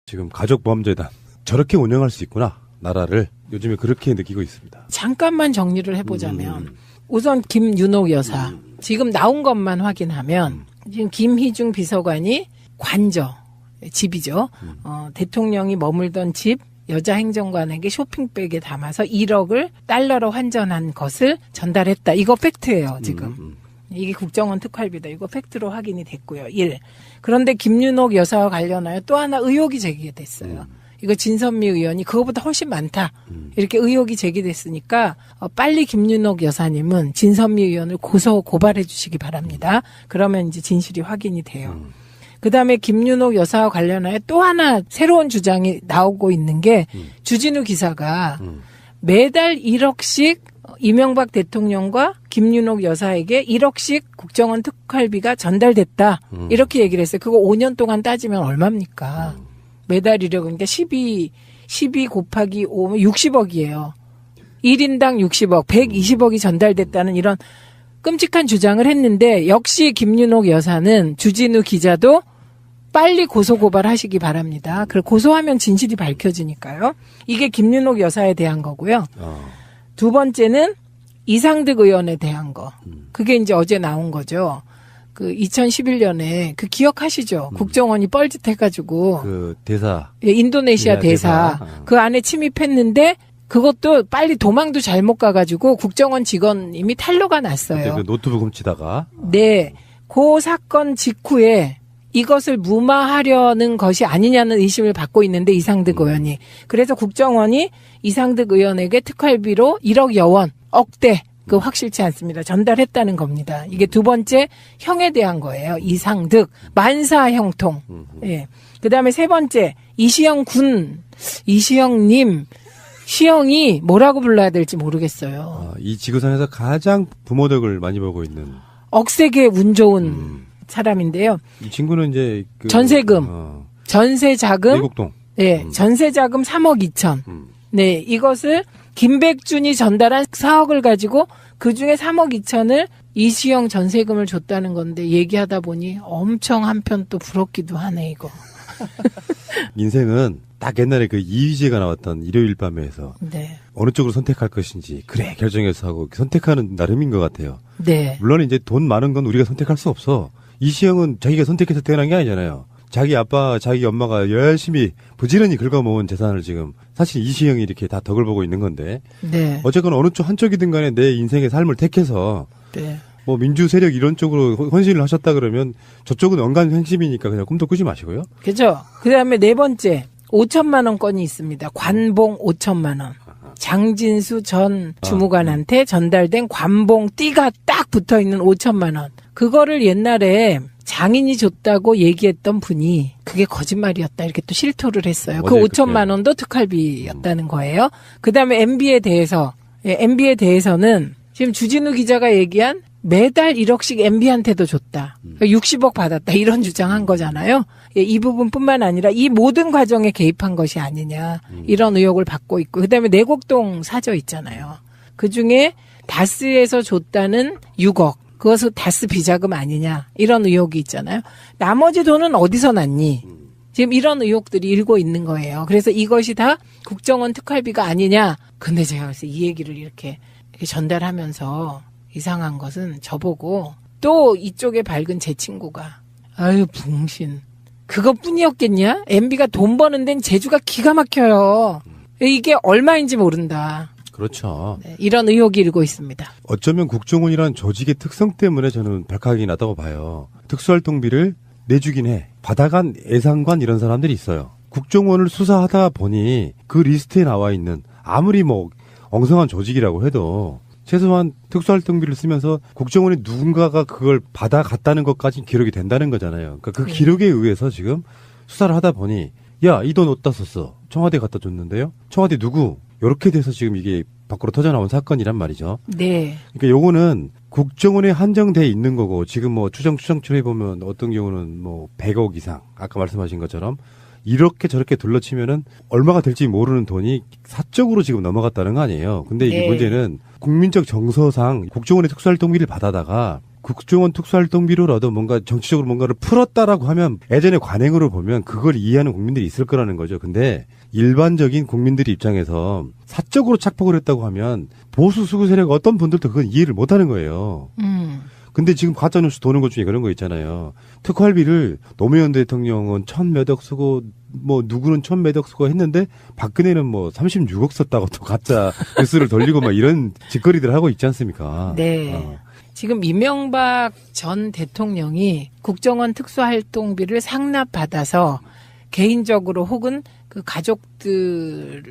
지금 가족보험재단 저렇게 운영할 수 있구나. 나라를 요즘에 그렇게 느끼고 있습니다. 잠깐만 정리를 해보자면 우선 김윤옥 여사 지금 나온 것만 확인하면 지금 김희중 비서관이 관저 집이죠. 대통령이 머물던 집 여자 행정관에게 쇼핑백에 담아서 1억을 달러로 환전한 것을 전달했다. 이거 팩트예요, 지금. 이게 국정원 특활비다. 이거 팩트로 확인이 됐고요. 1. 그런데 김윤옥 여사와 관련하여 또 하나 의혹이 제기됐어요. 이거 진선미 의원이 그거보다 훨씬 많다. 이렇게 의혹이 제기됐으니까 빨리 김윤옥 여사님은 진선미 의원을 고발해 주시기 바랍니다. 그러면 이제 진실이 확인이 돼요. 그다음에 김윤옥 여사와 관련하여 또 하나 새로운 주장이 나오고 있는 게 주진우 기사가 매달 1억씩 이명박 대통령과 김윤옥 여사에게 1억씩 국정원 특활비가 전달됐다. 이렇게 얘기를 했어요. 그거 5년 동안 따지면 얼마입니까? 매달 1억, 그러니까 12 곱하기 5면 60억이에요. 1인당 60억, 120억이 전달됐다는 이런 끔찍한 주장을 했는데 역시 김윤옥 여사는 주진우 기자도 빨리 고소고발하시기 바랍니다. 그걸 고소하면 진실이 밝혀지니까요. 이게 김윤옥 여사에 대한 거고요. 두 번째는 이상득 의원에 대한 거. 그게 이제 어제 나온 거죠. 그 2011년에 그 기억하시죠? 국정원이 뻘짓해가지고 그 대사, 예, 인도네시아 대사 그 안에 침입했는데 그것도 빨리 도망도 잘못 가가지고 국정원 직원 이미 탄로가 났어요. 그 노트북 훔치다가. 네, 그 사건 직후에 이것을 무마하려는 것이 아니냐는 의심을 받고 있는데 이상득 의원이. 그래서 국정원이 이상득 의원에게 특활비로 1억여 원, 억대, 그 확실치 않습니다. 전달했다는 겁니다. 이게 두 번째 형에 대한 거예요. 이상득, 만사 형통. 예. 그 다음에 세 번째, 이시영 군, 이시영님, 시영이 뭐라고 불러야 될지 모르겠어요. 이 지구상에서 가장 부모 덕을 많이 보고 있는. 억세게 운 좋은 사람인데요. 이 친구는 이제 그 전세금, 전세자금, 내곡동. 네, 전세자금 3억 2천. 네, 이것을 김백준이 전달한 4억을 가지고 그 중에 3억 2천을 이시영 전세금을 줬다는 건데 얘기하다 보니 엄청 한편 또 부럽기도 하네, 이거. 인생은 딱 옛날에 그 이휘재가 나왔던 일요일 밤에서 네. 어느 쪽으로 선택할 것인지 그래 결정해서 하고 선택하는 나름인 것 같아요. 네. 물론 이제 돈 많은 건 우리가 선택할 수 없어. 이시영은 자기가 선택해서 태어난 게 아니잖아요. 자기 아빠, 자기 엄마가 열심히 부지런히 긁어모은 재산을 지금 사실 이시영이 이렇게 다 덕을 보고 있는 건데. 네. 어쨌거나 어느 쪽 한쪽이든 간에 내 인생의 삶을 택해서 네. 뭐 민주 세력 이런 쪽으로 헌신을 하셨다 그러면 저쪽은 언간 횡심이니까 그냥 꿈도 꾸지 마시고요. 그죠. 그 다음에 네 번째, 5천만 원 건이 있습니다. 관봉 5천만 원. 장진수 전 주무관한테 전달된 관봉 띠가 딱 붙어 있는 5천만 원. 그거를 옛날에 장인이 줬다고 얘기했던 분이 그게 거짓말이었다 이렇게 또 실토를 했어요. 그 5천만 원도 특활비였다는 거예요. 그다음에 MB에 대해서 MB에 대해서는 지금 주진우 기자가 얘기한 매달 1억씩 MB한테도 줬다. 60억 받았다. 이런 주장한 거잖아요. 이 부분뿐만 아니라 이 모든 과정에 개입한 것이 아니냐. 이런 의혹을 받고 있고. 그다음에 내곡동 사저 있잖아요. 그중에 다스에서 줬다는 6억. 그것은 다스 비자금 아니냐. 이런 의혹이 있잖아요. 나머지 돈은 어디서 났니? 지금 이런 의혹들이 일고 있는 거예요. 그래서 이것이 다 국정원 특활비가 아니냐. 근데 제가 그래서 이 얘기를 이렇게 전달하면서 이상한 것은 저보고 또 이쪽에 밝은 제 친구가 아유 붕신 그것뿐이었겠냐? MB가 돈 버는 데는 재주가 기가 막혀요. 이게 얼마인지 모른다. 그렇죠. 네, 이런 의혹이 일고 있습니다. 어쩌면 국정원이라는 조직의 특성 때문에 저는 발칵이 나다고 봐요. 특수활동비를 내주긴 해. 받아간 예상관 이런 사람들이 있어요. 국정원을 수사하다 보니 그 리스트에 나와 있는 아무리 뭐 엉성한 조직이라고 해도 최소한 특수활동비를 쓰면서 국정원이 누군가가 그걸 받아갔다는 것까지 기록이 된다는 거잖아요. 그러니까 그 기록에 의해서 지금 수사를 하다 보니 야, 이 돈 어디다 썼어? 청와대 갖다 줬는데요? 청와대 누구? 이렇게 돼서 지금 이게 밖으로 터져나온 사건이란 말이죠. 네. 그러니까 요거는 국정원에 한정돼 있는 거고 지금 뭐 추정해 보면 어떤 경우는 뭐 100억 이상 아까 말씀하신 것처럼 이렇게 저렇게 둘러치면은 얼마가 될지 모르는 돈이 사적으로 지금 넘어갔다는 거 아니에요. 근데 이게 네. 문제는 국민적 정서상 국정원의 특수활동비를 받아다가 국정원 특수활동비로라도 뭔가 정치적으로 뭔가를 풀었다라고 하면 예전의 관행으로 보면 그걸 이해하는 국민들이 있을 거라는 거죠. 근데 일반적인 국민들 입장에서 사적으로 착복을 했다고 하면 보수 수구 세력 어떤 분들도 그건 이해를 못 하는 거예요. 근데 지금 가짜뉴스 도는 것 중에 그런 거 있잖아요. 특활비를 노무현 대통령은 1,000몇억 쓰고 뭐 누구는 1,000몇억 쓰고 했는데 박근혜는 뭐 36억 썼다고 또 가짜 뉴스를 돌리고 막 이런 짓거리들 하고 있지 않습니까? 네. 지금 이명박 전 대통령이 국정원 특수활동비를 상납받아서 개인적으로 혹은 그 가족들에게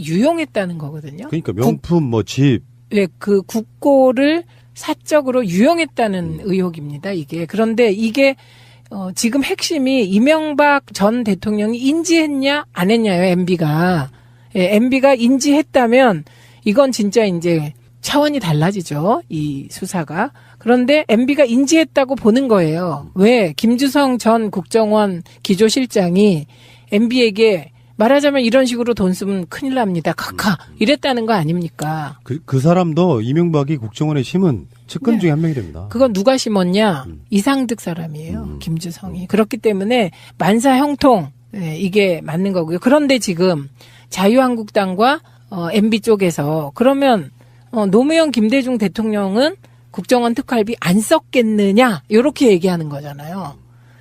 유용했다는 거거든요. 그러니까 명품 뭐 집. 네, 그 국고를 사적으로 유용했다는 의혹입니다, 이게. 그런데 이게, 지금 핵심이 이명박 전 대통령이 인지했냐, 안 했냐요, MB가. 예, MB가 인지했다면, 이건 진짜 이제 차원이 달라지죠, 이 수사가. 그런데 MB가 인지했다고 보는 거예요. 왜? 김주성 전 국정원 기조실장이 MB에게 말하자면 이런 식으로 돈 쓰면 큰일 납니다. 카카. 이랬다는 거 아닙니까? 그 사람도 이명박이 국정원에 심은 측근 네. 중에 한 명이 됩니다. 그건 누가 심었냐? 이상득 사람이에요. 김주성이. 그렇기 때문에 만사 형통. 네, 이게 맞는 거고요. 그런데 지금 자유한국당과 MB 쪽에서 그러면 노무현 김대중 대통령은 국정원 특활비 안 썼겠느냐? 이렇게 얘기하는 거잖아요.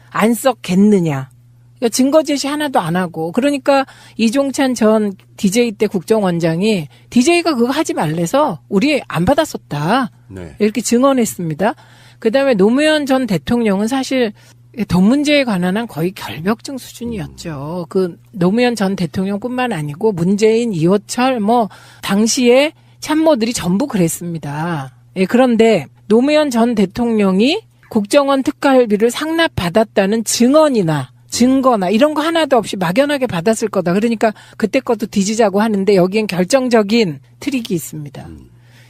안 썼겠느냐? 그러니까 증거 제시 하나도 안 하고 그러니까 이종찬 전 DJ 때 국정원장이 DJ가 그거 하지 말래서 우리 안 받았었다. 네. 이렇게 증언했습니다. 그다음에 노무현 전 대통령은 사실 돈 문제에 관한 한 거의 결벽증 수준이었죠. 그 노무현 전 대통령뿐만 아니고 문재인, 이호철 뭐 당시에 참모들이 전부 그랬습니다. 예, 그런데 노무현 전 대통령이 국정원 특활비를 상납받았다는 증거나 이런 거 하나도 없이 막연하게 받았을 거다. 그러니까 그때 것도 뒤지자고 하는데 여기엔 결정적인 트릭이 있습니다.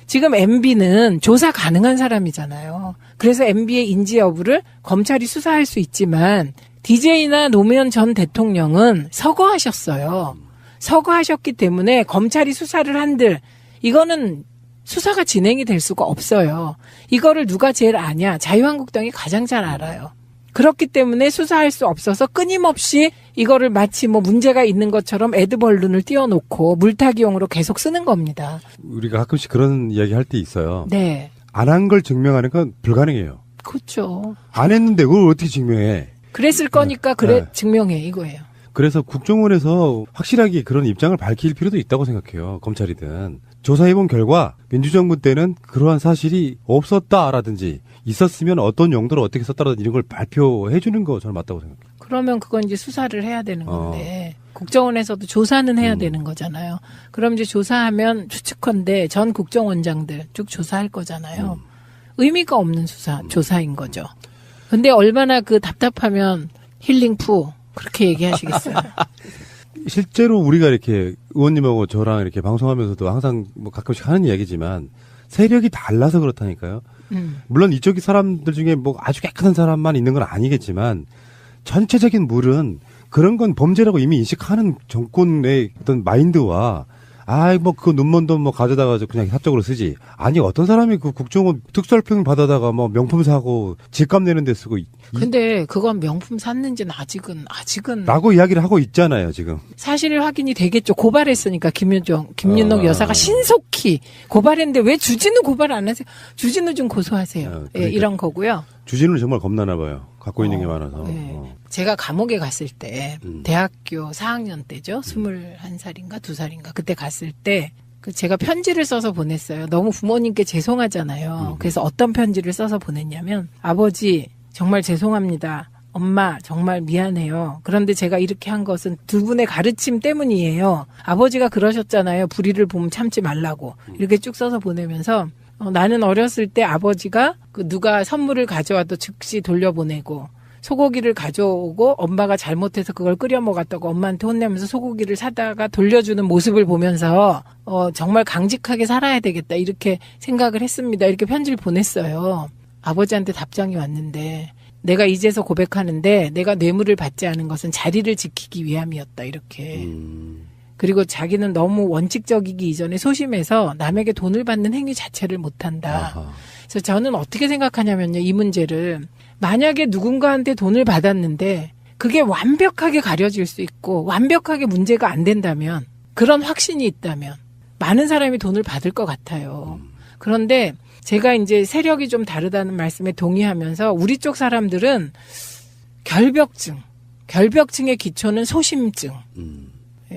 지금 MB는 조사 가능한 사람이잖아요. 그래서 MB의 인지 여부를 검찰이 수사할 수 있지만 DJ나 노무현 전 대통령은 서거하셨어요. 서거하셨기 때문에 검찰이 수사를 한들 이거는 수사가 진행이 될 수가 없어요. 이거를 누가 제일 아냐? 자유한국당이 가장 잘 알아요. 그렇기 때문에 수사할 수 없어서 끊임없이 이거를 마치 뭐 문제가 있는 것처럼 애드벌룬을 띄워놓고 물타기용으로 계속 쓰는 겁니다. 우리가 가끔씩 그런 이야기 할 때 있어요. 네. 안 한 걸 증명하는 건 불가능해요. 그렇죠. 안 했는데 그걸 어떻게 증명해? 그랬을 거니까 네. 증명해 이거예요. 그래서 국정원에서 확실하게 그런 입장을 밝힐 필요도 있다고 생각해요. 검찰이든. 조사해본 결과 민주정부 때는 그러한 사실이 없었다라든지 있었으면 어떤 용도로 어떻게 썼다라든지 이런 걸 발표해 주는 거 저는 맞다고 생각해요. 그러면 그건 이제 수사를 해야 되는 건데 국정원에서도 조사는 해야 되는 거잖아요. 그럼 이제 조사하면 추측컨대 전 국정원장들 쭉 조사할 거잖아요. 의미가 없는 조사인 거죠. 근데 얼마나 그 답답하면 힐링푸 그렇게 얘기하시겠어요. 실제로 우리가 이렇게 의원님하고 저랑 이렇게 방송하면서도 항상 뭐 가끔씩 하는 이야기지만 세력이 달라서 그렇다니까요. 물론 이쪽 사람들 중에 뭐 아주 깨끗한 사람만 있는 건 아니겠지만 전체적인 물은 그런 건 범죄라고 이미 인식하는 정권의 어떤 마인드와 뭐 그 눈먼 돈 뭐 가져다가 그냥 사적으로 쓰지. 아니 어떤 사람이 그 국정원 특수활동 받아다가 뭐 명품 사고 집값 내는 데 쓰고 근데 그건 명품 샀는지는 아직은 라고 이야기를 하고 있잖아요 지금. 사실 확인이 되겠죠. 고발했으니까 김윤옥 여사가 신속히 고발했는데 왜 주진우 고발 안 하세요? 주진우 좀 고소하세요. 그러니까. 예, 이런 거고요. 주진우는 정말 겁나나 봐요. 갖고 있는 게 많아서. 네. 제가 감옥에 갔을 때 대학교 4학년 때죠. 21살인가 2살인가 그때 갔을 때 제가 편지를 써서 보냈어요. 너무 부모님께 죄송하잖아요. 그래서 어떤 편지를 써서 보냈냐면 아버지 정말 죄송합니다. 엄마 정말 미안해요. 그런데 제가 이렇게 한 것은 두 분의 가르침 때문이에요. 아버지가 그러셨잖아요. 불의를 보면 참지 말라고. 이렇게 쭉 써서 보내면서 나는 어렸을 때 아버지가 누가 선물을 가져와도 즉시 돌려보내고 소고기를 가져오고 엄마가 잘못해서 그걸 끓여 먹었다고 엄마한테 혼내면서 소고기를 사다가 돌려주는 모습을 보면서 정말 강직하게 살아야 되겠다 이렇게 생각을 했습니다. 이렇게 편지를 보냈어요. 아버지한테 답장이 왔는데 내가 이제서 고백하는데 내가 뇌물을 받지 않은 것은 자리를 지키기 위함이었다 이렇게. 그리고 자기는 너무 원칙적이기 이전에 소심해서 남에게 돈을 받는 행위 자체를 못한다. 아하. 그래서 저는 어떻게 생각하냐면요. 이 문제를 만약에 누군가한테 돈을 받았는데 그게 완벽하게 가려질 수 있고 완벽하게 문제가 안 된다면 그런 확신이 있다면 많은 사람이 돈을 받을 것 같아요. 그런데 제가 이제 세력이 좀 다르다는 말씀에 동의하면서 우리 쪽 사람들은 결벽증의 기초는 소심증.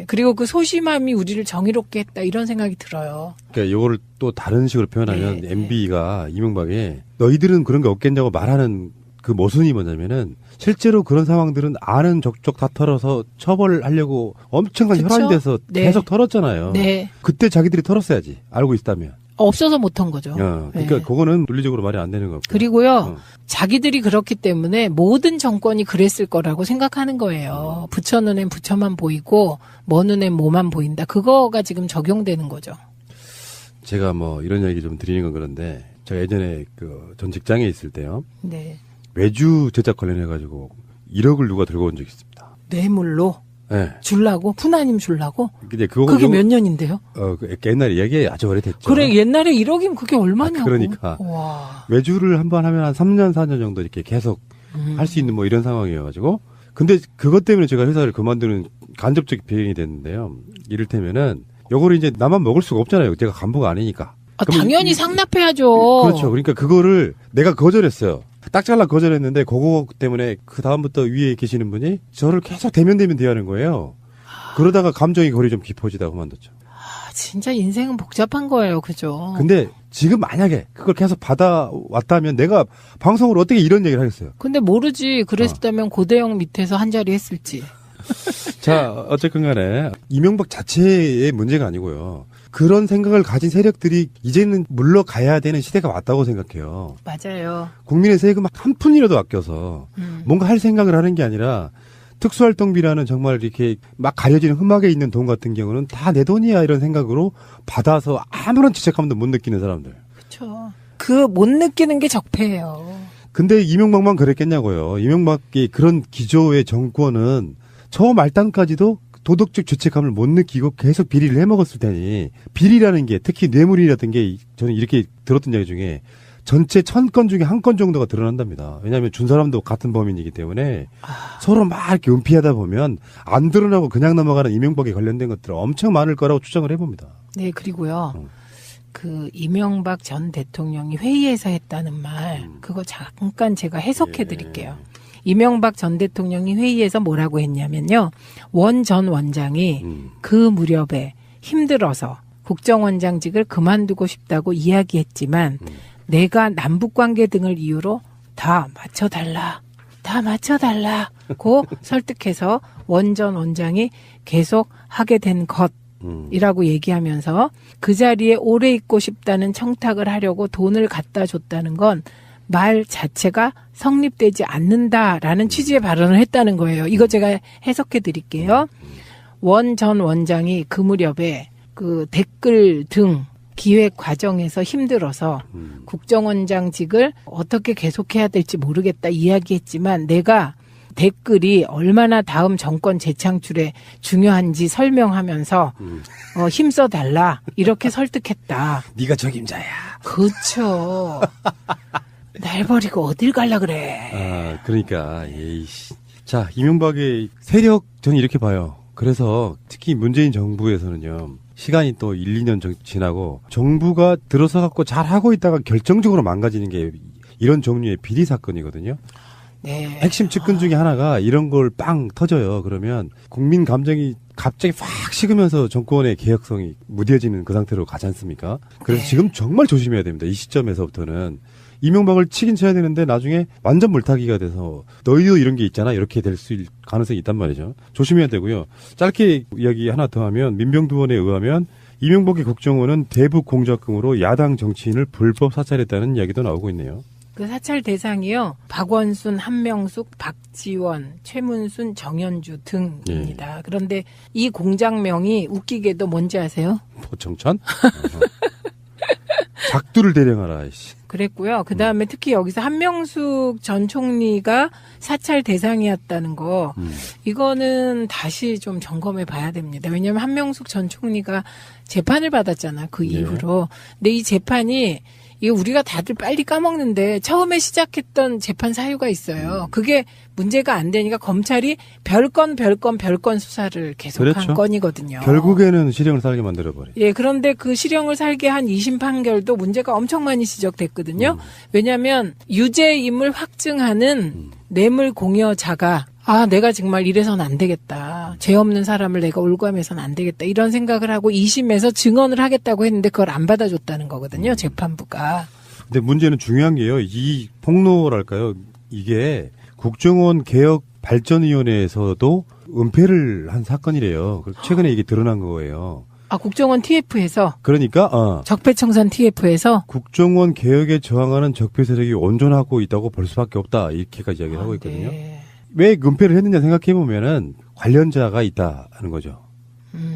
그리고 그 소심함이 우리를 정의롭게 했다 이런 생각이 들어요. 그러니까 이거를 또 다른 식으로 표현하면 네, MB가 이명박에 너희들은 그런 게 없겠냐고 말하는 그 모순이 뭐냐면은 실제로 그런 상황들은 아는 족족 다 털어서 처벌하려고 엄청난 그쵸? 혈안이 돼서 네. 계속 털었잖아요. 네. 그때 자기들이 털었어야지. 알고 있다면. 없어서 못한 거죠. 그러니까 네. 그거는 논리적으로 말이 안 되는 거고. 그리고요, 자기들이 그렇기 때문에 모든 정권이 그랬을 거라고 생각하는 거예요. 부처 눈엔 부처만 보이고, 뭐 눈엔 뭐만 보인다. 그거가 지금 적용되는 거죠. 제가 뭐 이런 얘기 좀 드리는 건 그런데 제가 예전에 그 전 직장에 있을 때요. 네. 외주 제작 관련해가지고 1억을 누가 들고 온 적이 있습니다. 뇌물로 네. 줄라고? 푸나님 줄라고? 근데 그거 그게 몇 년인데요? 그 옛날에 얘기 아주 오래됐죠. 그래, 옛날에 1억이면 그게 얼마냐고. 그러니까. 와. 외주를 한 번 하면 한 3년, 4년 정도 이렇게 계속 할 수 있는 뭐 이런 상황이어가지고. 근데 그것 때문에 제가 회사를 그만두는 간접적 배경이 됐는데요. 이를테면은 요거를 이제 나만 먹을 수가 없잖아요. 제가 간부가 아니니까. 그러면 당연히 상납해야죠. 그렇죠. 그러니까 그거를 내가 거절했어요. 딱 잘라 거절했는데 그거 때문에 그 다음부터 위에 계시는 분이 저를 계속 대면대면 대하는 거예요. 그러다가 감정의 골이 좀 깊어지다가 그만뒀죠. 진짜 인생은 복잡한 거예요. 그죠? 근데 지금 만약에 그걸 계속 받아왔다면 내가 방송으로 어떻게 이런 얘기를 하겠어요. 근데 모르지. 그랬다면 고대영 밑에서 한 자리 했을지. 자, 어쨌건 간에 이명박 자체의 문제가 아니고요. 그런 생각을 가진 세력들이 이제는 물러가야 되는 시대가 왔다고 생각해요. 맞아요. 국민의 세금 한 푼이라도 아껴서 뭔가 할 생각을 하는 게 아니라 특수활동비라는 정말 이렇게 막 가려지는 흠막에 있는 돈 같은 경우는 다 내 돈이야 이런 생각으로 받아서 아무런 죄책감도 못 느끼는 사람들. 그렇죠. 그 못 느끼는 게 적폐예요. 근데 이명박만 그랬겠냐고요. 이명박의 그런 기조의 정권은 저 말단까지도 도덕적 죄책감을 못 느끼고 계속 비리를 해먹었을 테니 비리라는 게 특히 뇌물이라든 게 저는 이렇게 들었던 이야기 중에 전체 1000건 중에 한 건 정도가 드러난답니다. 왜냐하면 준 사람도 같은 범인이기 때문에 서로 막 이렇게 은피하다 보면 안 드러나고 그냥 넘어가는 이명박에 관련된 것들 엄청 많을 거라고 추정을 해봅니다. 네, 그리고요. 그 이명박 전 대통령이 회의에서 했다는 말 그거 잠깐 제가 해석해 드릴게요. 이명박 전 대통령이 회의에서 뭐라고 했냐면요. 원 전 원장이 그 무렵에 힘들어서 국정원장직을 그만두고 싶다고 이야기했지만 내가 남북관계 등을 이유로 다 맞춰달라고 설득해서 원 전 원장이 계속 하게 된 것이라고 얘기하면서 그 자리에 오래 있고 싶다는 청탁을 하려고 돈을 갖다 줬다는 건 말 자체가 성립되지 않는다라는 취지의 발언을 했다는 거예요. 이거 제가 해석해 드릴게요. 원 전 원장이 그 무렵에 그 댓글 등 기획 과정에서 힘들어서 국정원장직을 어떻게 계속해야 될지 모르겠다 이야기했지만 내가 댓글이 얼마나 다음 정권 재창출에 중요한지 설명하면서 힘써달라 이렇게 설득했다. 네가 적임자야. 그렇죠. 날 버리고 어딜 갈라 그래. 아, 그러니까 에이씨. 자, 이명박의 세력 저는 이렇게 봐요. 그래서 특히 문재인 정부에서는요. 시간이 또 1, 2년 지나고 정부가 들어서 갖고 잘 하고 있다가 결정적으로 망가지는 게 이런 종류의 비리 사건이거든요. 네. 핵심 측근 중에 하나가 이런 걸 빵 터져요. 그러면 국민 감정이 갑자기 확 식으면서 정권의 개혁성이 무뎌지는 그 상태로 가지 않습니까? 그래서 네. 지금 정말 조심해야 됩니다. 이 시점에서부터는. 이명박을 치긴 쳐야 되는데 나중에 완전 물타기가 돼서 너희도 이런 게 있잖아 이렇게 될 수 있을 가능성이 있단 말이죠. 조심해야 되고요. 짧게 이야기 하나 더 하면 민병두원에 의하면 이명박의 국정원은 대북 공작금으로 야당 정치인을 불법 사찰했다는 이야기도 나오고 있네요. 그 사찰 대상이요. 박원순, 한명숙, 박지원, 최문순, 정현주 등입니다. 그런데 이 공장명이 웃기게도 뭔지 아세요? 포청천? 작두를 대령하라. 그랬고요. 그다음에 특히 여기서 한명숙 전 총리가 사찰 대상이었다는 거 이거는 다시 좀 점검해 봐야 됩니다. 왜냐하면 한명숙 전 총리가 재판을 받았잖아. 그 이후로. 근데 이 재판이 이게 우리가 다들 빨리 까먹는데 처음에 시작했던 재판 사유가 있어요. 그게 문제가 안 되니까 검찰이 별건 수사를 계속한 그렇죠. 건이거든요. 결국에는 실형을 살게 만들어버려. 예, 그런데 그 실형을 살게 한 2심 판결도 문제가 엄청 많이 지적됐거든요. 왜냐하면 유죄임을 확증하는 뇌물 공여자가 내가 정말 이래서는 안 되겠다. 죄 없는 사람을 내가 올감해서는 안 되겠다. 이런 생각을 하고 2심에서 증언을 하겠다고 했는데 그걸 안 받아줬다는 거거든요. 재판부가. 근데 문제는 중요한 게요. 이 폭로랄까요? 이게 국정원 개혁 발전위원회에서도 은폐를 한 사건이래요. 최근에 이게 드러난 거예요. 국정원 TF에서 그러니까 적폐청산 TF에서 국정원 개혁에 저항하는 적폐 세력이 온전하고 있다고 볼 수밖에 없다. 이렇게까지 이야기를 하고 있거든요. 네. 왜 은폐를 했느냐 생각해 보면은 관련자가 있다는 거죠.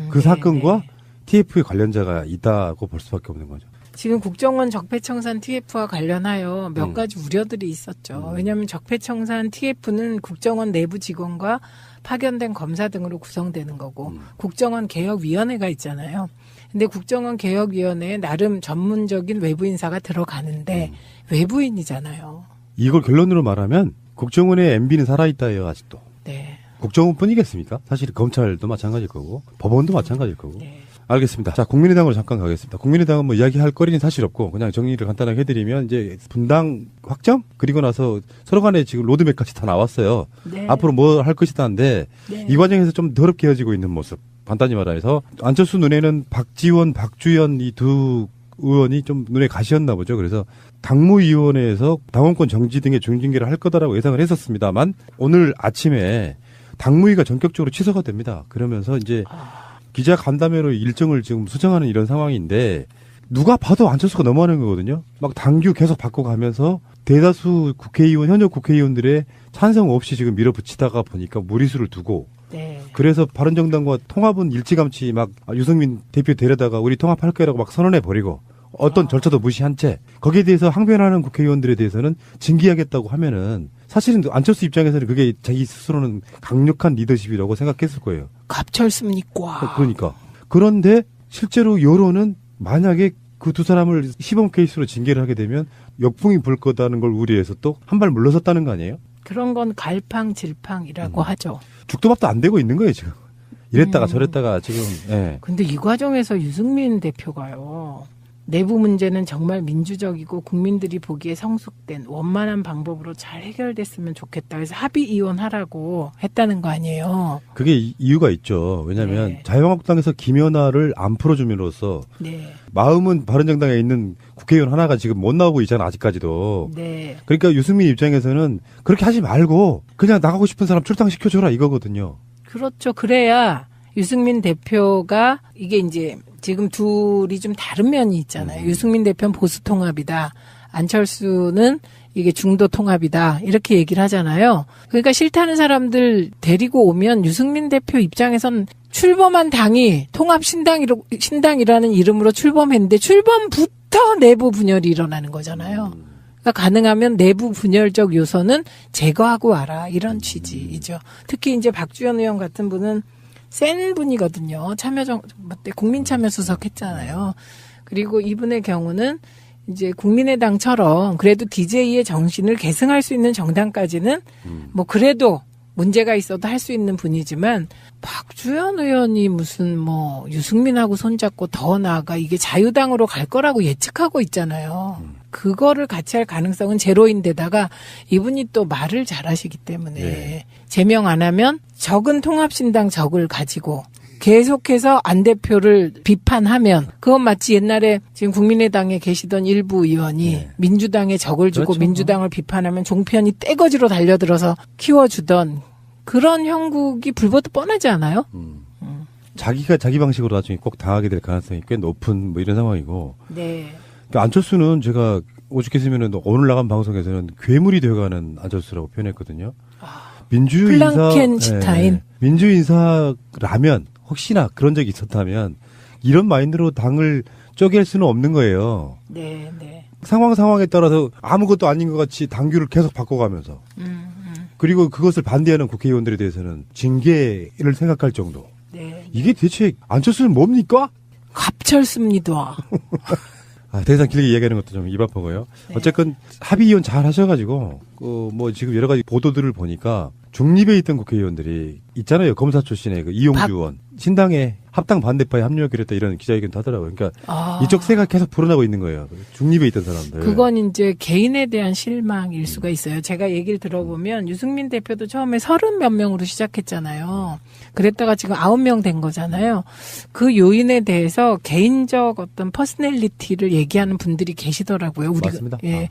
그 사건과 TF의 관련자가 있다고 볼 수밖에 없는 거죠. 지금 국정원 적폐청산 TF와 관련하여 몇 가지 우려들이 있었죠. 왜냐하면 적폐청산 TF는 국정원 내부 직원과 파견된 검사 등으로 구성되는 거고 국정원 개혁위원회가 있잖아요. 근데 국정원 개혁위원회에 나름 전문적인 외부 인사가 들어가는데 외부인이잖아요. 이걸 결론으로 말하면 국정원의 MB는 살아있다예요, 아직도. 네. 국정원뿐이겠습니까? 사실 검찰도 마찬가지일 거고 법원도 마찬가지일 거고. 네. 알겠습니다. 자, 국민의당으로 잠깐 가겠습니다. 국민의당은 뭐 이야기할 거리는 사실 없고 그냥 정리를 간단하게 해드리면 이제 분당 확정? 그리고 나서 서로 간에 지금 로드맵 같이 다 나왔어요. 네. 앞으로 뭐 할 것이다인데 네. 이 과정에서 좀 더럽게 헤어지고 있는 모습. 간단히 말해서 안철수 눈에는 박지원, 박주현 이 두 의원이 좀 눈에 가시였나 보죠. 그래서 당무위원회에서 당원권 정지 등의 중징계를 할 거다라고 예상을 했었습니다만 오늘 아침에 당무위가 전격적으로 취소가 됩니다. 그러면서 이제 기자 간담회로 일정을 지금 수정하는 이런 상황인데 누가 봐도 안철수가 넘어가는 거거든요. 막 당규 계속 바꿔가면서 대다수 국회의원, 현역 국회의원들의 찬성 없이 지금 밀어붙이다가 보니까 무리수를 두고 네. 그래서 바른정당과 통합은 일찌감치 막 유승민 대표 데려다가 우리 통합할 거라고 막 선언해버리고 어떤 절차도 무시한 채 거기에 대해서 항변하는 국회의원들에 대해서는 징계하겠다고 하면은 사실은 안철수 입장에서는 그게 자기 스스로는 강력한 리더십이라고 생각했을 거예요. 갑철습니까? 그러니까. 그런데 실제로 여론은 만약에 그 두 사람을 시범 케이스로 징계를 하게 되면 역풍이 불 거다는 걸 우려해서 또 한 발 물러섰다는 거 아니에요? 그런 건 갈팡질팡이라고 하죠. 죽도밥도 안 되고 있는 거예요, 지금. 이랬다가 저랬다가 지금, 예. 근데 이 과정에서 유승민 대표가요. 내부 문제는 정말 민주적이고 국민들이 보기에 성숙된 원만한 방법으로 잘 해결됐으면 좋겠다. 그래서 합의 이혼하라고 했다는 거 아니에요. 그게 이유가 있죠. 왜냐하면 네. 자유한국당에서 김연아를 안 풀어줌으로써 네. 마음은 바른정당에 있는 국회의원 하나가 지금 못 나오고 있잖아, 아직까지도. 네. 그러니까 유승민 입장에서는 그렇게 하지 말고 그냥 나가고 싶은 사람 출당시켜줘라 이거거든요. 그렇죠. 그래야 유승민 대표가 이게 이제 지금 둘이 좀 다른 면이 있잖아요. 유승민 대표는 보수 통합이다. 안철수는 이게 중도 통합이다. 이렇게 얘기를 하잖아요. 그러니까 싫다는 사람들 데리고 오면 유승민 대표 입장에선 출범한 당이 통합신당이라는 이름으로 출범했는데 출범부터 내부 분열이 일어나는 거잖아요. 그러니까 가능하면 내부 분열적 요소는 제거하고 와라. 이런 취지이죠. 특히 이제 박주현 의원 같은 분은 센 분이거든요. 국민참여수석 했잖아요. 그리고 이분의 경우는 이제 국민의당처럼 그래도 DJ의 정신을 계승할 수 있는 정당까지는 뭐 그래도 문제가 있어도 할 수 있는 분이지만 박주현 의원이 무슨 뭐 유승민하고 손잡고 더 나아가 이게 자유당으로 갈 거라고 예측하고 있잖아요. 그거를 같이 할 가능성은 제로인데다가 이분이 또 말을 잘하시기 때문에 네. 제명 안 하면 적은 통합신당 적을 가지고 계속해서 안 대표를 비판하면 그건 마치 옛날에 지금 국민의당에 계시던 일부 의원이 네. 민주당에 적을 주고 그렇죠. 민주당을 비판하면 종편이 떼거지로 달려들어서 키워주던 그런 형국이 불보듯 뻔하지 않아요? 자기가 자기 방식으로 나중에 꼭 당하게 될 가능성이 꽤 높은 뭐 이런 상황이고. 네. 그러니까 안철수는 제가 오죽했으면 오늘 나간 방송에서는 괴물이 되어가는 안철수라고 표현했거든요. 민주인사, 플랑켄슈타인. 민주인사라면 혹시나 그런 적이 있었다면 이런 마인드로 당을 쪼갤 수는 없는 거예요. 네, 네. 상황에 따라서 아무것도 아닌 것 같이 당규를 계속 바꿔가면서 그리고 그것을 반대하는 국회의원들에 대해서는 징계를 생각할 정도. 네. 이게 대체 안철수는 뭡니까? 갑철습니다. 더 이상 길게 이야기하는 것도 좀 입 아프고요. 네. 어쨌건 합의위원 잘 하셔가지고 뭐 지금 여러 가지 보도들을 보니까 중립에 있던 국회의원들이 있잖아요. 검사 출신의 그 이용주 의원 신당에 합당 반대파에 합류하기로 했다 이런 기자회견도 하더라고요. 그러니까 이쪽 세가 계속 불어나고 있는 거예요. 중립에 있던 사람들. 그건 이제 개인에 대한 실망일 수가 있어요. 제가 얘기를 들어보면 유승민 대표도 처음에 30몇 명으로 시작했잖아요. 그랬다가 지금 9명 된 거잖아요. 그 요인에 대해서 개인적 어떤 퍼스널리티를 얘기하는 분들이 계시더라고요. 우리가 맞습니다. 예.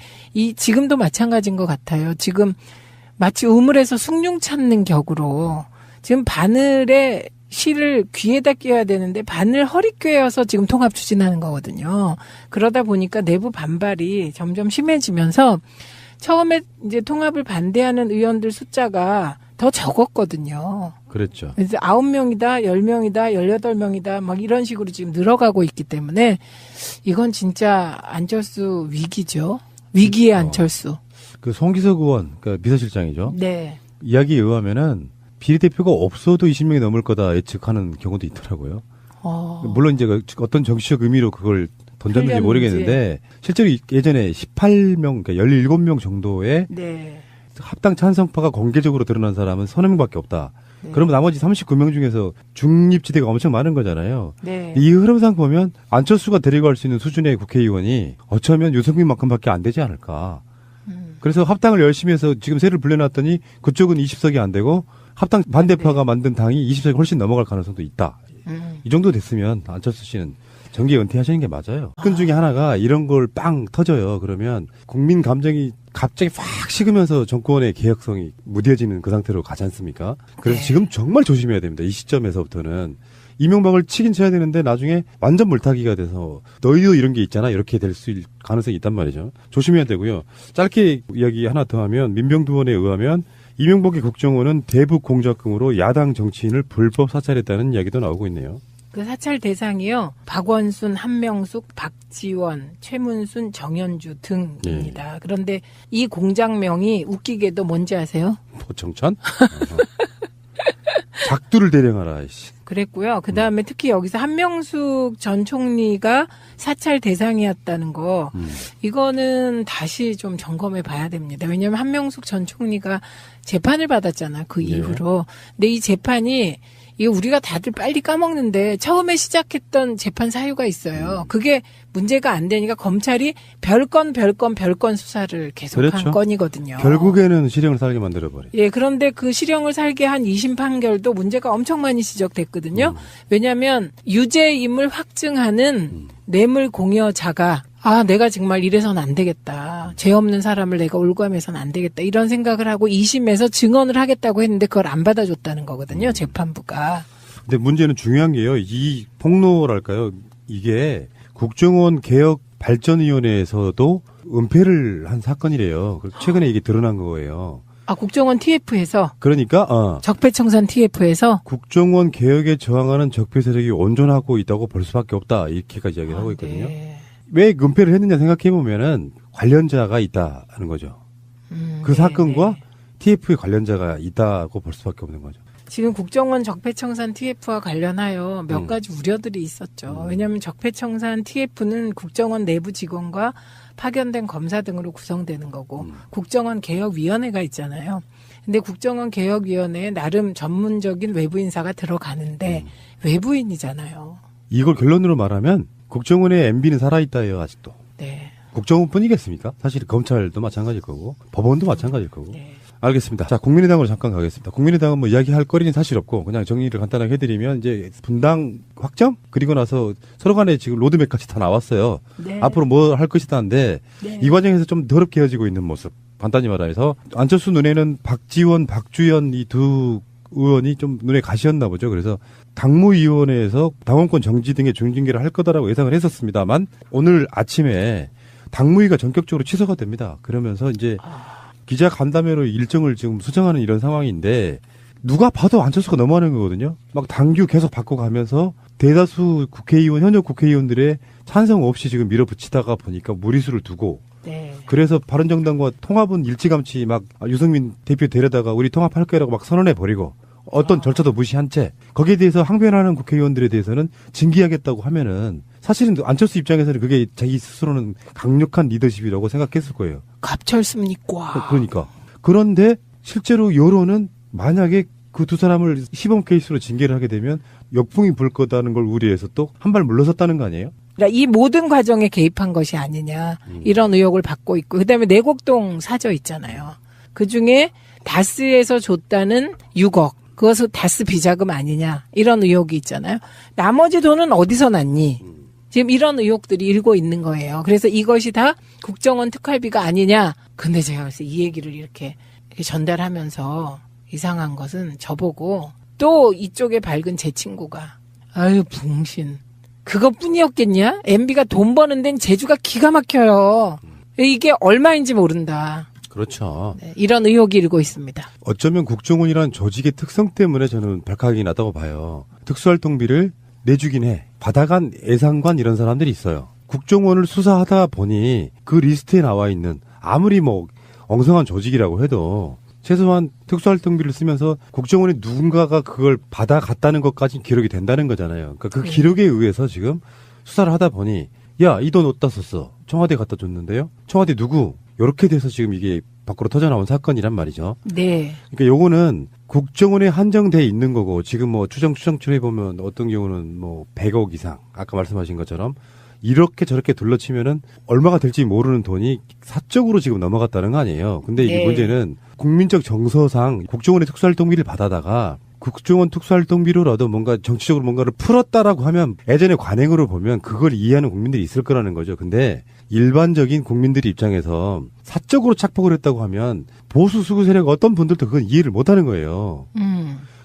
지금도 마찬가지인 것 같아요. 지금 마치 우물에서 숭늉 찾는 격으로 지금 바늘에 실을 귀에다 껴야 되는데 바늘 허리 꿰어서 지금 통합 추진하는 거거든요. 그러다 보니까 내부 반발이 점점 심해지면서 처음에 이제 통합을 반대하는 의원들 숫자가 더 적었거든요. 그랬죠. 그래서 9명이다, 10명이다, 18명이다 막 이런 식으로 지금 늘어가고 있기 때문에 이건 진짜 안철수 위기죠. 위기의 안철수. 그 송기석 의원, 그러니까 비서실장이죠. 네. 이야기에 의하면은 비례대표가 없어도 20명이 넘을 거다 예측하는 경우도 있더라고요. 물론 이제 어떤 정치적 의미로 그걸 던졌는지 흘렸는지. 모르겠는데 실제로 예전에 18명, 그러니까 17명 정도의 네. 합당 찬성파가 공개적으로 드러난 사람은 서너 명밖에 없다. 네. 그러면 나머지 39명 중에서 중립지대가 엄청 많은 거잖아요. 네. 이 흐름상 보면 안철수가 데리고 갈 수 있는 수준의 국회의원이 어쩌면 유승민만큼밖에 안 되지 않을까. 그래서 합당을 열심히 해서 지금 세를 불려놨더니 그쪽은 20석이 안 되고 합당 반대파가 만든 당이 20석이 훨씬 넘어갈 가능성도 있다. 이 정도 됐으면 안철수 씨는 정계 은퇴하시는 게 맞아요. 끈 중에 하나가 이런 걸 빵 터져요. 그러면 국민 감정이 갑자기 확 식으면서 정권의 개혁성이 무뎌지는 그 상태로 가지 않습니까? 그래서 네. 지금 정말 조심해야 됩니다. 이 시점에서부터는. 이명박을 치긴 쳐야 되는데 나중에 완전 물타기가 돼서 너희도 이런 게 있잖아 이렇게 될 수 있을 가능성이 있단 말이죠. 조심해야 되고요. 짧게 이야기 하나 더 하면 민병두원에 의하면 이명박의 국정원은 대북 공작금으로 야당 정치인을 불법 사찰했다는 이야기도 나오고 있네요. 그 사찰 대상이요. 박원순, 한명숙, 박지원, 최문순, 정현주 등입니다. 그런데 이 공장명이 웃기게도 뭔지 아세요? 포청천? 작두를 대령하라. 이씨. 그랬고요. 그 다음에 특히 여기서 한명숙 전 총리가 사찰 대상이었다는 거, 이거는 다시 좀 점검해 봐야 됩니다. 왜냐하면 한명숙 전 총리가 재판을 받았잖아, 그 이후로. 근데 이 재판이, 이거 우리가 다들 빨리 까먹는데 처음에 시작했던 재판 사유가 있어요. 그게 문제가 안 되니까 검찰이 별건 수사를 계속한 그렇죠. 건이거든요. 결국에는 실형을 살게 만들어버려. 예, 그런데 그 실형을 살게 한 2심 판결도 문제가 엄청 많이 지적됐거든요. 왜냐하면 유죄임을 확증하는 뇌물 공여자가 내가 정말 이래서는 안 되겠다. 죄 없는 사람을 내가 올감해서는 안 되겠다. 이런 생각을 하고 2심에서 증언을 하겠다고 했는데 그걸 안 받아줬다는 거거든요. 재판부가. 근데 문제는 중요한 게요. 이 폭로랄까요? 이게 국정원 개혁 발전위원회에서도 은폐를 한 사건이래요. 그래서 최근에 이게 드러난 거예요. 국정원 TF에서 그러니까 적폐청산 TF에서 국정원 개혁에 저항하는 적폐 세력이 온전하고 있다고 볼 수밖에 없다. 이렇게까지 이야기를 하고 있거든요. 네. 왜 은폐를 했느냐 생각해 보면은 관련자가 있다는 거죠. 그 네, 사건과 네. TF의 관련자가 있다고 볼 수밖에 없는 거죠. 지금 국정원 적폐청산 TF와 관련하여 몇 가지 우려들이 있었죠. 왜냐하면 적폐청산 TF는 국정원 내부 직원과 파견된 검사 등으로 구성되는 거고 국정원 개혁위원회가 있잖아요. 근데 국정원 개혁위원회에 나름 전문적인 외부 인사가 들어가는데 외부인이잖아요. 이걸 결론으로 말하면 국정원의 MB는 살아있다예요. 아직도. 네. 국정원뿐이겠습니까? 사실 검찰도 마찬가지일 거고 법원도 마찬가지일 거고. 네. 알겠습니다. 자, 국민의당으로 잠깐 가겠습니다. 국민의당은 뭐 이야기할 거리는 사실 없고 그냥 정리를 간단하게 해드리면 이제 분당 확정? 그리고 나서 서로 간에 지금 로드맵까지 다 나왔어요. 네. 앞으로 뭐 할 것이다인데 네. 이 과정에서 좀 더럽게 헤어지고 있는 모습. 간단히 말해서 안철수 눈에는 박지원, 박주현 이 두 의원이 좀 눈에 가시였나 보죠. 그래서 당무위원회에서 당원권 정지 등의 중징계를 할 거다라고 예상을 했었습니다만 오늘 아침에 당무위가 전격적으로 취소가 됩니다. 그러면서 이제 기자 간담회로 일정을 지금 수정하는 이런 상황인데 누가 봐도 안철수가 너무하는 거거든요. 막 당규 계속 바꿔가면서 대다수 국회의원, 현역 국회의원들의 찬성 없이 지금 밀어붙이다가 보니까 무리수를 두고 네. 그래서 바른정당과 통합은 일찌감치 막 유승민 대표 데려다가 우리 통합할 거라고 막 선언해버리고 어떤 절차도 무시한 채 거기에 대해서 항변하는 국회의원들에 대해서는 징계하겠다고 하면은 사실은 안철수 입장에서는 그게 자기 스스로는 강력한 리더십이라고 생각했을 거예요. 갑철습니까? 그러니까. 그런데 실제로 여론은 만약에 그 두 사람을 시범 케이스로 징계를 하게 되면 역풍이 불 거다는 걸 우려해서 또 한 발 물러섰다는 거 아니에요? 그러니까 이 모든 과정에 개입한 것이 아니냐 이런 의혹을 받고 있고 그다음에 내곡동 사저 있잖아요. 그중에 다스에서 줬다는 6억 그것은 다스 비자금 아니냐 이런 의혹이 있잖아요. 나머지 돈은 어디서 났니? 지금 이런 의혹들이 일고 있는 거예요. 그래서 이것이 다 국정원 특활비가 아니냐. 근데 제가 그래서 이 얘기를 이렇게 전달하면서 이상한 것은 저보고 또 이쪽에 밝은 제 친구가 아유 붕신 그것뿐이었겠냐? MB가 돈 버는 데는 재주가 기가 막혀요. 이게 얼마인지 모른다. 그렇죠. 네, 이런 의혹이 일고 있습니다. 어쩌면 국정원이란 조직의 특성 때문에 저는 발칵이 났다고 봐요. 특수활동비를 내주긴 해. 받아간 애상관 이런 사람들이 있어요. 국정원을 수사하다 보니 그 리스트에 나와 있는 아무리 뭐 엉성한 조직이라고 해도 최소한 특수활동비를 쓰면서 국정원의 누군가가 그걸 받아갔다는 것까지 기록이 된다는 거잖아요. 그러니까 그 기록에 의해서 지금 수사를 하다 보니 야, 이 돈 어디다 썼어? 청와대 갖다 줬는데요? 청와대 누구? 이렇게 돼서 지금 이게 밖으로 터져나온 사건이란 말이죠. 네. 그러니까 요거는 국정원에 한정돼 있는 거고 지금 뭐 추정치를 보면 어떤 경우는 뭐 100억 이상 아까 말씀하신 것처럼 이렇게 저렇게 둘러치면은 얼마가 될지 모르는 돈이 사적으로 지금 넘어갔다는 거 아니에요. 근데 이게 네. 문제는 국민적 정서상 국정원의 특수활동비를 받아다가 국정원 특수활동비로라도 뭔가 정치적으로 뭔가를 풀었다라고 하면 예전에 관행으로 보면 그걸 이해하는 국민들이 있을 거라는 거죠. 근데 일반적인 국민들 입장에서 사적으로 착복을 했다고 하면 보수 수구 세력 어떤 분들도 그건 이해를 못 하는 거예요.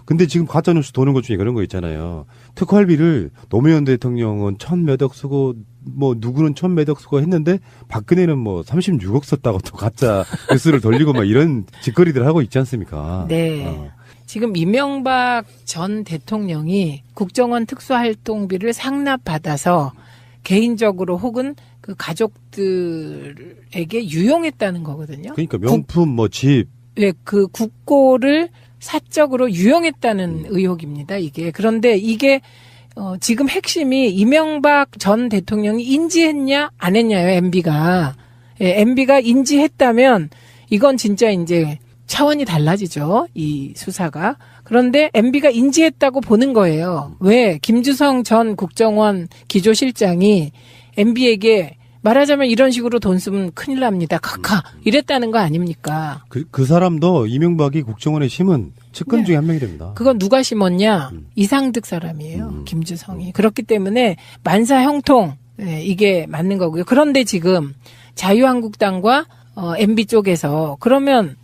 근데 지금 가짜뉴스 도는 것 중에 그런 거 있잖아요. 특활비를 노무현 대통령은 1000몇억 쓰고 뭐 누구는 1000몇억 쓰고 했는데 박근혜는 뭐 36억 썼다고 또 가짜 뉴스를 돌리고 막 이런 짓거리들 하고 있지 않습니까? 네. 지금 이명박 전 대통령이 국정원 특수활동비를 상납받아서 개인적으로 혹은 그 가족들에게 유용했다는 거거든요. 그러니까 명품 뭐 집. 네, 그 국고를 사적으로 유용했다는 의혹입니다, 이게. 그런데 이게, 지금 핵심이 이명박 전 대통령이 인지했냐, 안 했냐요, MB가. 예, MB가 인지했다면, 이건 진짜 이제 차원이 달라지죠, 이 수사가. 그런데 MB가 인지했다고 보는 거예요. 왜? 김주성 전 국정원 기조실장이 MB에게 말하자면 이런 식으로 돈 쓰면 큰일 납니다. 카카. 이랬다는 거 아닙니까? 그 사람도 이명박이 국정원에 심은 측근 네. 중에 한 명이 됩니다. 그건 누가 심었냐? 이상득 사람이에요. 김주성이. 그렇기 때문에 만사 형통. 네, 이게 맞는 거고요. 그런데 지금 자유한국당과 MB 쪽에서 그러면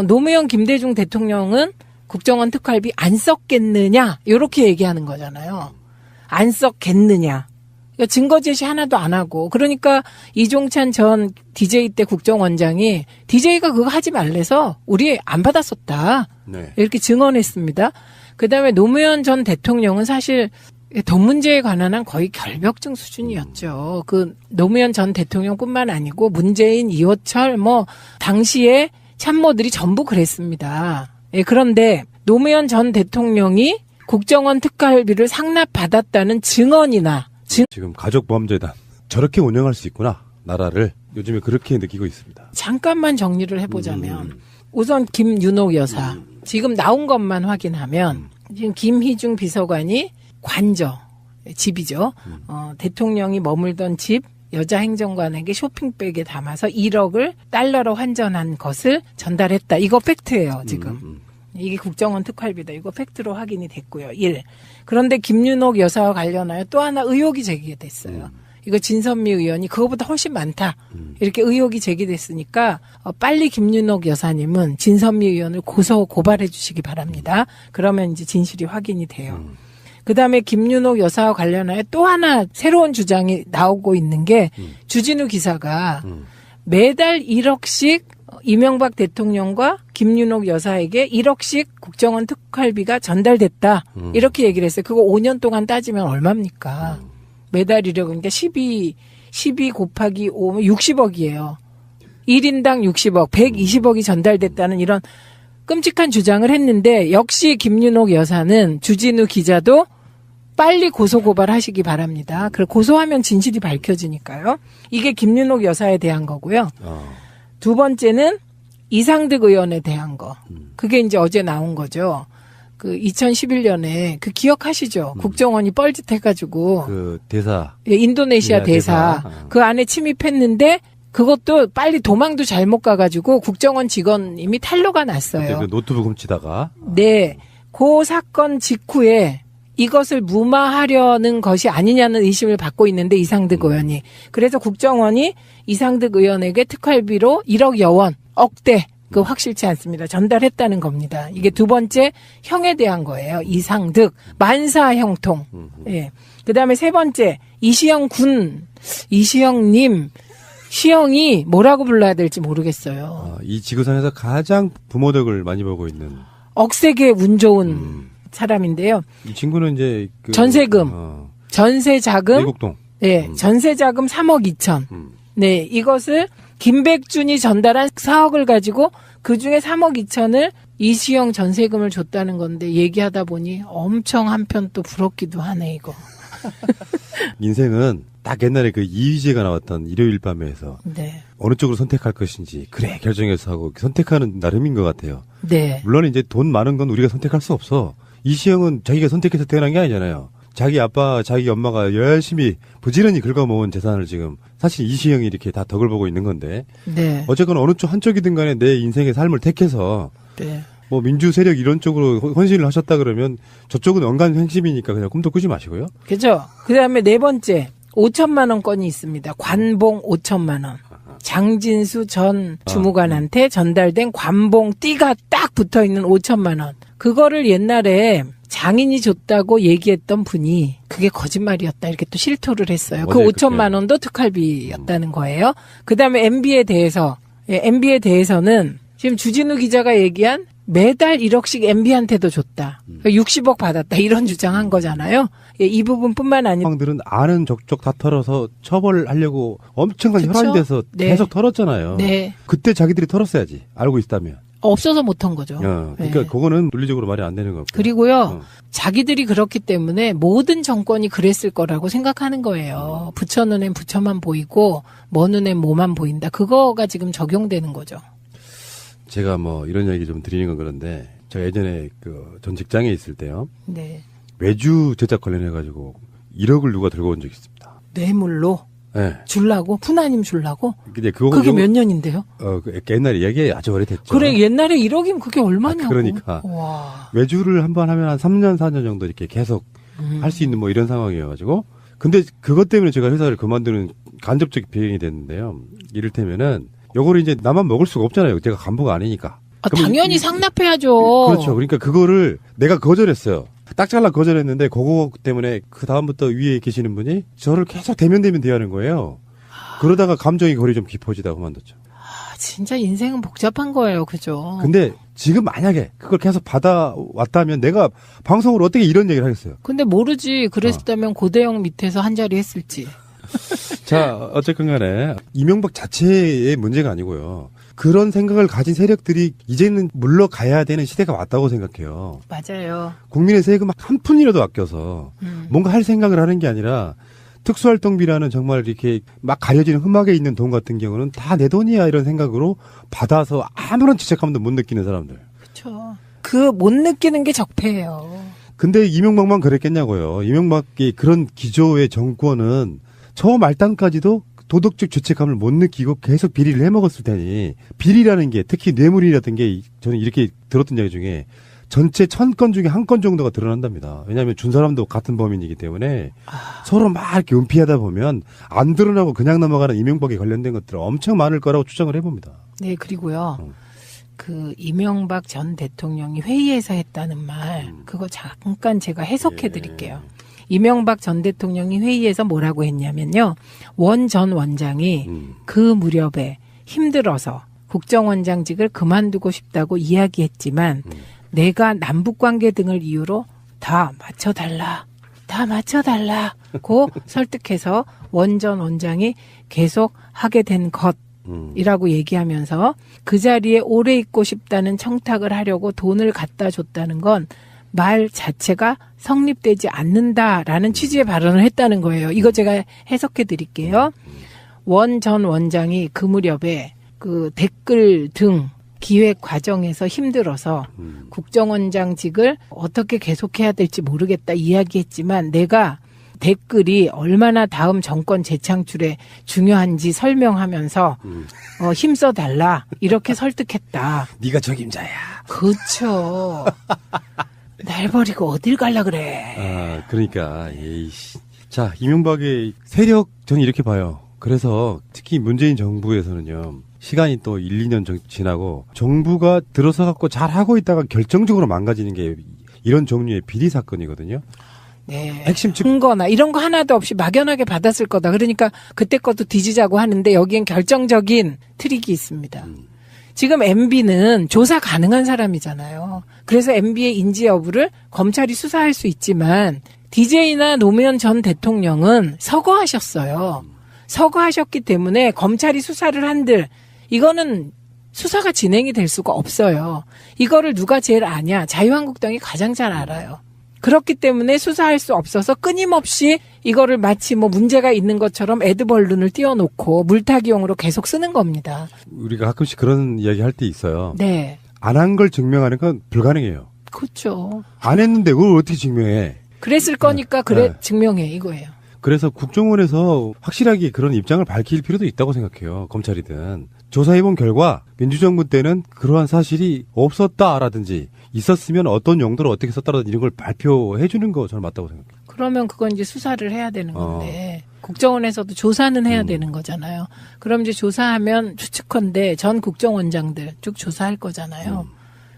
노무현 김대중 대통령은 국정원 특활비 안 썼겠느냐? 이렇게 얘기하는 거잖아요. 안 썼겠느냐? 그러니까 증거 제시 하나도 안 하고 그러니까 이종찬 전 DJ 때 국정원장이 DJ가 그거 하지 말래서 우리 안 받았었다. 네. 이렇게 증언했습니다. 그다음에 노무현 전 대통령은 사실 돈 문제에 관한 한 거의 결벽증 수준이었죠. 그 노무현 전 대통령뿐만 아니고 문재인, 이호철 뭐 당시에 참모들이 전부 그랬습니다. 예, 그런데 노무현 전 대통령이 국정원 특활비를 상납받았다는 증언이나 지금 가족보험재단 저렇게 운영할 수 있구나. 나라를 요즘에 그렇게 느끼고 있습니다. 잠깐만 정리를 해보자면 우선 김윤옥 여사 지금 나온 것만 확인하면 지금 김희중 비서관이 관저 집이죠. 대통령이 머물던 집 여자 행정관에게 쇼핑백에 담아서 1억을 달러로 환전한 것을 전달했다. 이거 팩트예요, 지금. 이게 국정원 특활비다. 이거 팩트로 확인이 됐고요. 1. 그런데 김윤옥 여사와 관련하여 또 하나 의혹이 제기됐어요. 이거 진선미 의원이 그거보다 훨씬 많다. 이렇게 의혹이 제기됐으니까 빨리 김윤옥 여사님은 진선미 의원을 고발해 주시기 바랍니다. 그러면 이제 진실이 확인이 돼요. 그다음에 김윤옥 여사와 관련하여 또 하나 새로운 주장이 나오고 있는 게 주진우 기사가 매달 1억씩 이명박 대통령과 김윤옥 여사에게 1억씩 국정원 특활비가 전달됐다. 이렇게 얘기를 했어요. 그거 5년 동안 따지면 얼마입니까? 매달 1억, 그러니까 12 곱하기 5면 60억이에요. 1인당 60억, 120억이 전달됐다는 이런 끔찍한 주장을 했는데 역시 김윤옥 여사는 주진우 기자도 빨리 고소고발하시기 바랍니다. 그리고 고소하면 진실이 밝혀지니까요. 이게 김윤옥 여사에 대한 거고요. 두 번째는 이상득 의원에 대한 거. 그게 이제 어제 나온 거죠. 그 2011년에 그 기억하시죠? 국정원이 뻘짓해가지고 그 대사. 예, 인도네시아 대사. 그 안에 침입했는데 그것도 빨리 도망도 잘못 가가지고 국정원 직원 이미 탄로가 났어요. 그 노트북 훔치다가. 네. 그 사건 직후에 이것을 무마하려는 것이 아니냐는 의심을 받고 있는데 이상득 의원이. 그래서 국정원이 이상득 의원에게 특활비로 1억여 원, 억대, 그 확실치 않습니다. 전달했다는 겁니다. 이게 두 번째 형에 대한 거예요. 이상득, 만사 형통. 예. 그 다음에 세 번째, 이시영 군, 이시영님, 시영이 뭐라고 불러야 될지 모르겠어요. 이 지구상에서 가장 부모 덕을 많이 보고 있는. 억세게 운 좋은 사람인데요. 이 친구는 이제 그 전세금, 전세자금, 내곡동. 네, 전세자금 3억 2천. 네, 이것을 김백준이 전달한 4억을 가지고 그 중에 3억 2천을 이시영 전세금을 줬다는 건데 얘기하다 보니 엄청 한편 또 부럽기도 하네, 이거. 인생은 딱 옛날에 그 이휘재가 나왔던 일요일 밤에서 네. 어느 쪽으로 선택할 것인지 그래 결정해서 하고 선택하는 나름인 것 같아요. 네. 물론 이제 돈 많은 건 우리가 선택할 수 없어. 이시영은 자기가 선택해서 태어난 게 아니잖아요. 자기 아빠, 자기 엄마가 열심히 부지런히 긁어모은 재산을 지금 사실 이시영이 이렇게 다 덕을 보고 있는 건데 네. 어쨌거나 어느 쪽 한쪽이든 간에 내 인생의 삶을 택해서 네. 뭐 민주 세력 이런 쪽으로 헌신을 하셨다 그러면 저쪽은 언간 행심이니까 그냥 꿈도 꾸지 마시고요. 그죠? 그 다음에 네 번째, 5천만 원 건이 있습니다. 관봉 5천만 원. 장진수 전 주무관한테 전달된 관봉 띠가 딱 붙어 있는 5천만 원. 그거를 옛날에 장인이 줬다고 얘기했던 분이 그게 거짓말이었다 이렇게 또 실토를 했어요. 그 5천만 원도 특활비였다는 거예요. 그 다음에 MB에 대해서, 예, MB에 대해서는 지금 주진우 기자가 얘기한 매달 1억씩 MB한테도 줬다. 60억 받았다. 이런 주장한 거잖아요. 예, 이 부분뿐만 아니라. 상들은 아는 족족 다 털어서 처벌하려고 엄청난 그쵸? 혈안이 돼서 네. 계속 털었잖아요. 네. 그때 자기들이 털었어야지. 알고 있다면. 없어서 못한 거죠. 그러니까 네. 그거는 논리적으로 말이 안 되는 거고. 그리고요, 자기들이 그렇기 때문에 모든 정권이 그랬을 거라고 생각하는 거예요. 부처 눈엔 부처만 보이고, 뭐 눈엔 뭐만 보인다. 그거가 지금 적용되는 거죠. 제가 뭐 이런 얘기 좀 드리는 건 그런데, 제가 예전에 그 전 직장에 있을 때요, 네. 외주 제작 관련해가지고 1억을 누가 들고 온 적이 있습니다. 뇌물로 네. 줄라고? 푸나님 줄라고? 근데 그게 몇 년인데요? 그 옛날에 얘기 아주 오래됐죠. 그래, 옛날에 1억이면 그게 얼마냐고. 그러니까. 와. 외주를 한번 하면 한 3년, 4년 정도 이렇게 계속 할 수 있는 뭐 이런 상황이어가지고. 근데 그것 때문에 제가 회사를 그만두는 간접적 배경이 됐는데요. 이를테면은, 요거를 이제 나만 먹을 수가 없잖아요. 제가 간부가 아니니까. 당연히 상납해야죠. 그렇죠. 그러니까 그거를 내가 거절했어요. 딱 잘라 거절했는데, 그거 때문에 그 다음부터 위에 계시는 분이 저를 계속 대면 대하는 거예요. 그러다가 감정이 골이 좀 깊어지다 그만뒀죠. 진짜 인생은 복잡한 거예요. 그죠? 근데 지금 만약에 그걸 계속 받아왔다면 내가 방송으로 어떻게 이런 얘기를 하겠어요? 근데 모르지. 그랬다면 고대영 밑에서 한 자리 했을지. 자, 어쨌건 간에 이명박 자체의 문제가 아니고요. 그런 생각을 가진 세력들이 이제는 물러가야 되는 시대가 왔다고 생각해요. 맞아요. 국민의 세금 한 푼이라도 아껴서 뭔가 할 생각을 하는 게 아니라 특수활동비라는 정말 이렇게 막 가려지는 흠막에 있는 돈 같은 경우는 다 내 돈이야 이런 생각으로 받아서 아무런 죄책감도 못 느끼는 사람들. 그렇죠. 그 못 느끼는 게 적폐예요. 근데 이명박만 그랬겠냐고요. 이명박이 그런 기조의 정권은 처음 말단까지도 도덕적 죄책감을 못 느끼고 계속 비리를 해먹었을 테니 비리라는 게 특히 뇌물이라든 게 저는 이렇게 들었던 얘기 중에 전체 1000건 중에 한 건 정도가 드러난답니다. 왜냐하면 준 사람도 같은 범인이기 때문에 서로 막 이렇게 은폐하다 보면 안 드러나고 그냥 넘어가는 이명박에 관련된 것들은 엄청 많을 거라고 추정을 해봅니다. 네, 그리고요. 그 이명박 전 대통령이 회의에서 했다는 말 그거 잠깐 제가 해석해 드릴게요. 이명박 전 대통령이 회의에서 뭐라고 했냐면요. 원 전 원장이 그 무렵에 힘들어서 국정원장직을 그만두고 싶다고 이야기했지만 내가 남북관계 등을 이유로 다 맞춰달라고 설득해서 원 전 원장이 계속 하게 된 것이라고 얘기하면서 그 자리에 오래 있고 싶다는 청탁을 하려고 돈을 갖다 줬다는 건 말 자체가 성립되지 않는다라는 취지의 발언을 했다는 거예요. 이거 제가 해석해 드릴게요. 원 전 원장이 그 무렵에 그 댓글 등 기획 과정에서 힘들어서 국정원장직을 어떻게 계속해야 될지 모르겠다 이야기했지만 내가 댓글이 얼마나 다음 정권 재창출에 중요한지 설명하면서 힘써달라 이렇게 설득했다. 네가 적임자야. 그렇죠. 날 버리고 어딜 갈라 그래. 아, 그러니까 에이씨. 자, 이명박의 세력 저는 이렇게 봐요. 그래서 특히 문재인 정부에서는요. 시간이 또 1, 2년 지나고 정부가 들어서 갖고 잘 하고 있다가 결정적으로 망가지는 게 이런 종류의 비리 사건이거든요. 네. 핵심 증거나 이런 거 하나도 없이 막연하게 받았을 거다. 그러니까 그때 것도 뒤지자고 하는데 여기엔 결정적인 트릭이 있습니다. 지금 MB는 조사 가능한 사람이잖아요. 그래서 MB의 인지 여부를 검찰이 수사할 수 있지만 DJ나 노무현 전 대통령은 서거하셨어요. 서거하셨기 때문에 검찰이 수사를 한들 이거는 수사가 진행이 될 수가 없어요. 이거를 누가 제일 아냐? 자유한국당이 가장 잘 알아요. 그렇기 때문에 수사할 수 없어서 끊임없이 이거를 마치 뭐 문제가 있는 것처럼 애드벌룬을 띄워놓고 물타기용으로 계속 쓰는 겁니다. 우리가 가끔씩 그런 이야기 할 때 있어요. 네. 안 한 걸 증명하는 건 불가능해요. 그렇죠. 안 했는데 그걸 어떻게 증명해? 그랬을 거니까 그래 네. 증명해 이거예요. 그래서 국정원에서 확실하게 그런 입장을 밝힐 필요도 있다고 생각해요. 검찰이든. 조사해본 결과 민주정부 때는 그러한 사실이 없었다라든지 있었으면 어떤 용도로 어떻게 썼다라든지 이런 걸 발표해 주는 거 저는 맞다고 생각해요. 그러면 그건 이제 수사를 해야 되는 건데 국정원에서도 조사는 해야 되는 거잖아요. 그럼 이제 조사하면 추측컨대 전 국정원장들 쭉 조사할 거잖아요.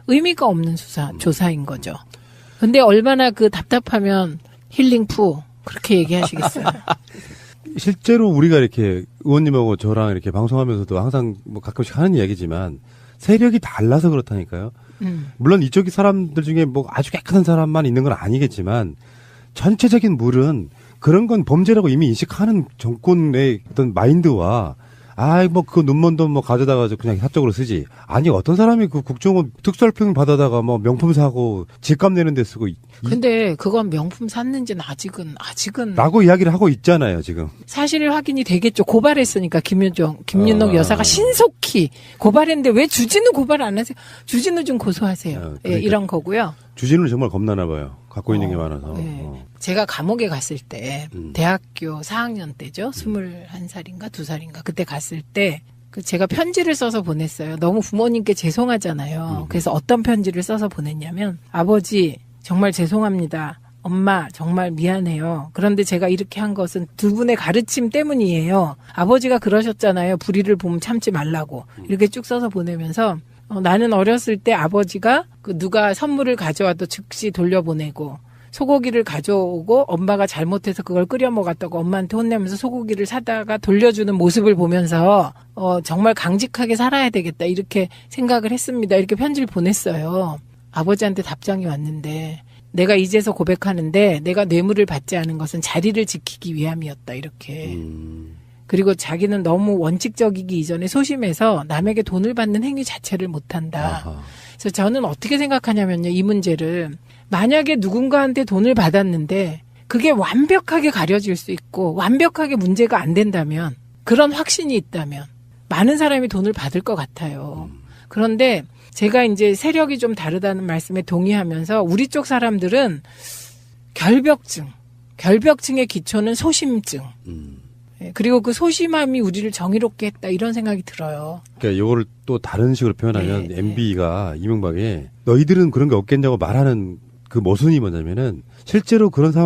의미가 없는 조사인 거죠. 근데 얼마나 그 답답하면 힐링푸 그렇게 얘기하시겠어요. 실제로 우리가 이렇게 의원님하고 저랑 이렇게 방송하면서도 항상 뭐 가끔씩 하는 이야기지만 세력이 달라서 그렇다니까요. 물론 이쪽 사람들 중에 뭐 아주 깨끗한 사람만 있는 건 아니겠지만 전체적인 물은 그런 건 범죄라고 이미 인식하는 정권의 어떤 마인드와 뭐 그 눈먼 돈 뭐 가져다가 그냥 사적으로 쓰지. 아니 어떤 사람이 그 국정원 특수활평 받아다가 뭐 명품 사고 집값 내는 데 쓰고 근데 그건 명품 샀는지는 아직은 라고 이야기를 하고 있잖아요 지금. 사실 확인이 되겠죠. 고발했으니까 김윤옥 여사가 신속히 고발했는데 왜 주진우 고발 안 하세요? 주진우 좀 고소하세요. 그러니까. 예, 이런 거고요. 주진우는 정말 겁나나 봐요. 갖고 있는 게 많아서. 네. 제가 감옥에 갔을 때 대학교 4학년 때죠. 21살인가 2살인가 그때 갔을 때 제가 편지를 써서 보냈어요. 너무 부모님께 죄송하잖아요. 그래서 어떤 편지를 써서 보냈냐면 아버지 정말 죄송합니다. 엄마 정말 미안해요. 그런데 제가 이렇게 한 것은 두 분의 가르침 때문이에요. 아버지가 그러셨잖아요. 불의를 보면 참지 말라고. 이렇게 쭉 써서 보내면서 나는 어렸을 때 아버지가 누가 선물을 가져와도 즉시 돌려보내고 소고기를 가져오고 엄마가 잘못해서 그걸 끓여 먹었다고 엄마한테 혼내면서 소고기를 사다가 돌려주는 모습을 보면서 정말 강직하게 살아야 되겠다 이렇게 생각을 했습니다. 이렇게 편지를 보냈어요. 아버지한테 답장이 왔는데 내가 이제서 고백하는데 내가 뇌물을 받지 않은 것은 자리를 지키기 위함이었다 이렇게. 그리고 자기는 너무 원칙적이기 이전에 소심해서 남에게 돈을 받는 행위 자체를 못한다. 아하. 그래서 저는 어떻게 생각하냐면요. 이 문제를 만약에 누군가한테 돈을 받았는데 그게 완벽하게 가려질 수 있고 완벽하게 문제가 안 된다면 그런 확신이 있다면 많은 사람이 돈을 받을 것 같아요. 그런데 제가 이제 세력이 좀 다르다는 말씀에 동의하면서 우리 쪽 사람들은 결벽증의 기초는 소심증. 그리고 그 소심함이 우리를 정의롭게 했다 이런 생각이 들어요. 그러니까 이거를 또 다른 식으로 표현하면 네, MB가 이명박에 너희들은 그런 게 없겠냐고 말하는 그 모순이 뭐냐면은 실제로 그런 상황